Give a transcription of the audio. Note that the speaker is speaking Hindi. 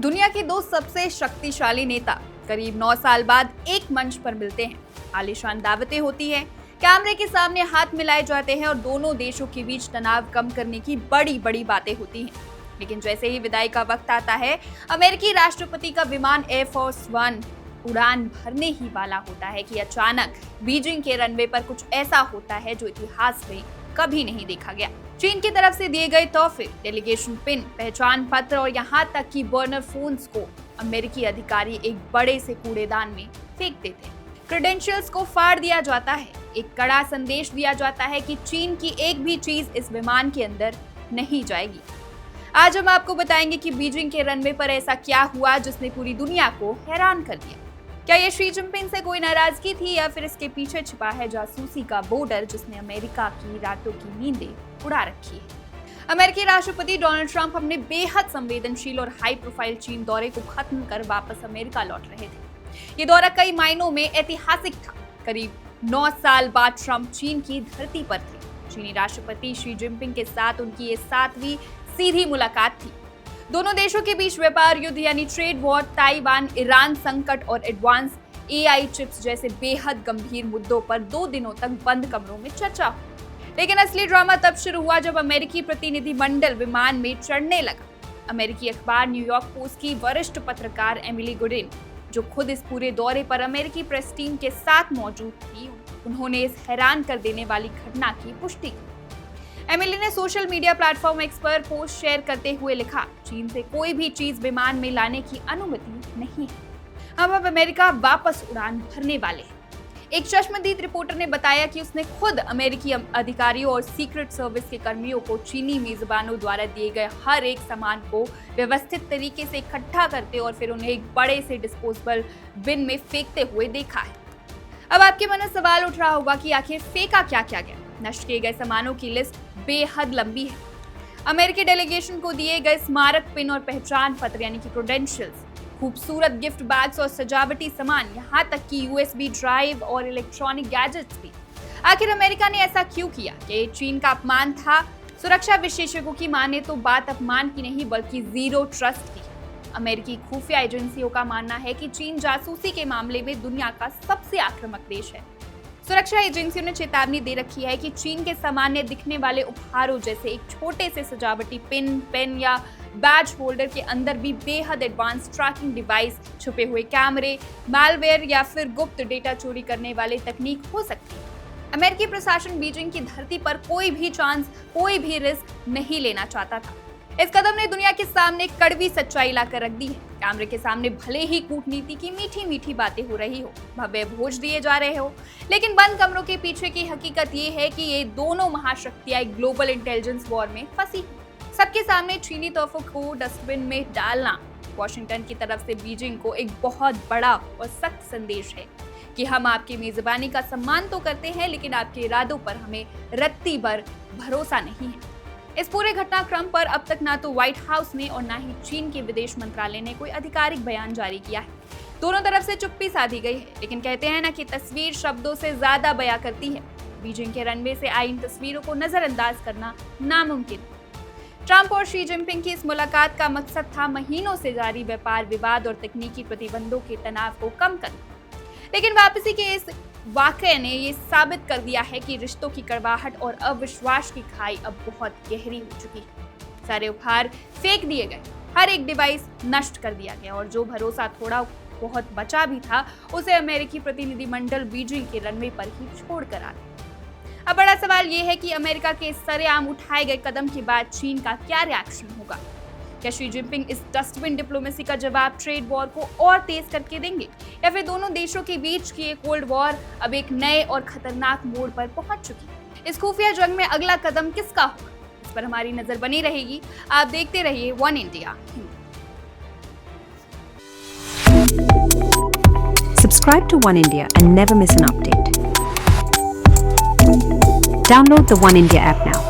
दुनिया के दो सबसे शक्तिशाली नेता करीब 9 साल बाद एक मंच पर मिलते हैं। आलीशान दावतें होती हैं, कैमरे के सामने हाथ मिलाए जाते हैं और दोनों देशों के बीच तनाव कम करने की बड़ी बड़ी बातें होती हैं। लेकिन जैसे ही विदाई का वक्त आता है, अमेरिकी राष्ट्रपति का विमान एयरफोर्स वन उड़ान भरने ही वाला होता है कि अचानक बीजिंग के रनवे पर कुछ ऐसा होता है जो इतिहास में कभी नहीं देखा गया। चीन की तरफ से दिए गए तोहफे, डेलीगेशन पिन, पहचान पत्र और यहाँ तक कि बर्नर फोन्स को अमेरिकी अधिकारी एक बड़े से कूड़ेदान में फेंक देते हैं। क्रेडेंशियल्स को फाड़ दिया जाता है। एक कड़ा संदेश दिया जाता है कि चीन की एक भी चीज इस विमान के अंदर नहीं जाएगी। आज हम आपको बताएंगे कि बीजिंग के रनवे पर ऐसा क्या हुआ जिसने पूरी दुनिया को हैरान कर दिया। क्या ये शी जिनपिंग से कोई नाराजगी थी या फिर इसके पीछे छिपा है जासूसी का बॉर्डर जिसने अमेरिका की रातों की नींदें उड़ा रखी है। अमेरिकी राष्ट्रपति डोनाल्ड ट्रंप अपने बेहद संवेदनशील और हाई प्रोफाइल चीन दौरे को खत्म कर वापस अमेरिका लौट रहे थे। ये दौरा कई मायनों में ऐतिहासिक था। करीब 9 साल बाद ट्रंप चीन की धरती पर थे। चीनी राष्ट्रपति शी जिनपिंग के साथ उनकी ये 7वीं सीधी मुलाकात थी। दोनों देशों के बीच व्यापार युद्ध यानी ट्रेड वॉर, ताइवान, ईरान संकट और एडवांस एआई चिप्स जैसे बेहद गंभीर मुद्दों पर 2 दिनों तक बंद कमरों में चर्चा हुई। लेकिन असली ड्रामा तब शुरू हुआ जब अमेरिकी प्रतिनिधिमंडल विमान में चढ़ने लगा। अमेरिकी अखबार न्यूयॉर्क पोस्ट की वरिष्ठ पत्रकार एमिली गुडिन, जो खुद इस पूरे दौरे पर अमेरिकी प्रेस टीम के साथ मौजूद थी, उन्होंने इस हैरान कर देने वाली घटना की पुष्टि की। एमिली ने सोशल मीडिया प्लेटफॉर्म एक्स पर पोस्ट शेयर करते हुए लिखा, चीन से कोई भी चीज विमान में लाने की अनुमति नहीं है। हम अब अमेरिका वापस उड़ान भरने वाले हैं। एक चश्मदीद रिपोर्टर ने बताया कि उसने खुद अमेरिकी अधिकारियों और सीक्रेट सर्विस के कर्मियों को चीनी मेजबानों द्वारा दिए गए हर एक सामान को व्यवस्थित तरीके से इकट्ठा करते और फिर उन्हें एक बड़े से डिस्पोजेबल बिन में फेंकते हुए देखा है। अब आपके मन में सवाल उठ रहा होगा कि आखिर फेंका क्या क्या गया। नष्ट किए गए सामानों की लिस्ट बेहद लंबी है। अमेरिकी डेलीगेशन को दिए गए स्मारक पिन और पहचान पत्र यानी कि क्रेडेंशियल्स, खूबसूरत गिफ्ट बैग्स और सजावटी सामान, यहाँ तक कि यूएसबी ड्राइव और इलेक्ट्रॉनिक गैजेट्स भी। आखिर अमेरिका ने ऐसा क्यों किया? ये चीन का अपमान था? सुरक्षा विशेषज्ञों की माने तो बात अपमान की नहीं बल्कि जीरो ट्रस्ट की। अमेरिकी खुफिया एजेंसियों का मानना है कि चीन जासूसी के मामले में दुनिया का सबसे आक्रामक देश है। सुरक्षा एजेंसियों ने चेतावनी दे रखी है कि चीन के सामान्य दिखने वाले उपहारों जैसे एक छोटे से सजावटी पिन, पेन या बैज होल्डर के अंदर भी बेहद एडवांस ट्रैकिंग डिवाइस, छुपे हुए कैमरे, मैलवेयर या फिर गुप्त डेटा चोरी करने वाले तकनीक हो सकती है। अमेरिकी प्रशासन बीजिंग की धरती पर कोई भी चांस, कोई भी रिस्क नहीं लेना चाहता था। इस कदम ने दुनिया के सामने कड़वी सच्चाई लाकर रख दी है। कैमरे के सामने भले ही कूटनीति की मीठी मीठी बातें हो रही हो, भव्य भोज दिए जा रहे हो, लेकिन बंद कमरों के पीछे की हकीकत ये है कि ये दोनों महाशक्तियां एक ग्लोबल इंटेलिजेंस वॉर में फंसी। सबके सामने चीनी तोहफों को डस्टबिन में डालना वॉशिंगटन की तरफ से बीजिंग को एक बहुत बड़ा और सख्त संदेश है कि हम आपकी मेजबानी का सम्मान तो करते हैं, लेकिन आपके इरादों पर हमें रत्ती भर भरोसा नहीं है। इस पूरे घटनाक्रम पर अब तक ना तो व्हाइट हाउस ने और ना ही चीन के विदेश मंत्रालय ने कोई आधिकारिक बयान जारी किया है। दोनों तरफ से चुप्पी साधी गई है, लेकिन कहते हैं ना कि तस्वीर शब्दों से ज्यादा बयां करती है। बीजिंग के रनवे से आई इन तस्वीरों को नजरअंदाज करना नामुमकिन। ट्रंप और शी जिनपिंग की इस मुलाकात का मकसद था महीनों से जारी व्यापार विवाद और तकनीकी प्रतिबंधों के तनाव को कम करना। लेकिन वापसी के इस वाकये ने ये साबित कर दिया है कि रिश्तों की कड़वाहट और अविश्वास की खाई अब बहुत गहरी हो चुकी है। सारे उपहार फेंक दिए गए, हर एक डिवाइस नष्ट कर दिया गया और जो भरोसा थोड़ा बहुत बचा भी था उसे अमेरिकी प्रतिनिधिमंडल बीजिंग के रनवे पर ही छोड़ कर आ गए। अब बड़ा सवाल ये है कि अमेरिका के सरेआम उठाए गए कदम के बाद चीन का क्या रिएक्शन होगा। क्या शी जिनपिंग इस डस्टबिन डिप्लोमेसी का जवाब ट्रेड वॉर को और तेज करके देंगे, या फिर दोनों देशों के बीच की कोल्ड वॉर अब एक नए और खतरनाक मोड़ पर पहुंच चुकी है? इस खुफिया जंग में अगला कदम किसका होगा, इस पर हमारी नजर बनी रहेगी। आप देखते रहिए one India. Subscribe to One India and never miss an update. Download the One India app now.